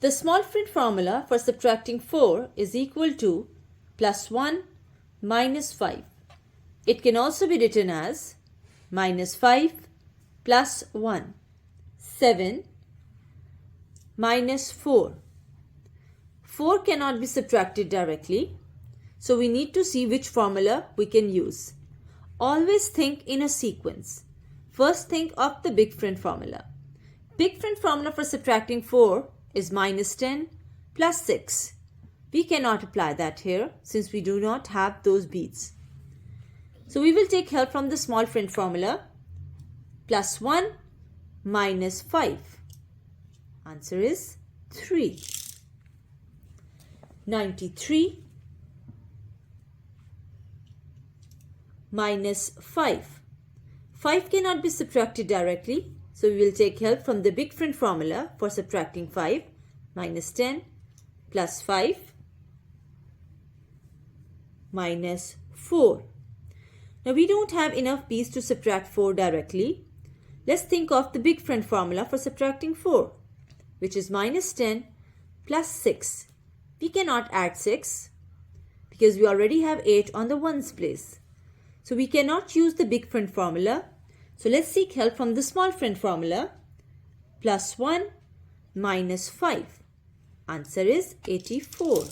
The small friend formula for subtracting 4 is equal to plus 1 minus 5. It can also be written as minus 5 plus 1. 7 minus 4. 4 cannot be subtracted directly, so we need to see which formula we can use. Always think in a sequence. First think of the big friend formula. Big friend formula for subtracting 4 is minus 10 plus 6. We cannot apply that here since we do not have those beads. So we will take help from the small friend formula. Plus 1 minus 5. Answer is 3. 93 minus 5. 5 cannot be subtracted directly, so we will take help from the big friend formula for subtracting 5. Minus 10 plus 5 minus 4. Now we don't have enough beads to subtract 4 directly. Let's think of the big friend formula for subtracting 4, which is minus 10 plus 6. We cannot add 6 because we already have 8 on the ones place. So we cannot use the big friend formula. So let's seek help from the small friend formula. Plus 1 minus 5. Answer is 84.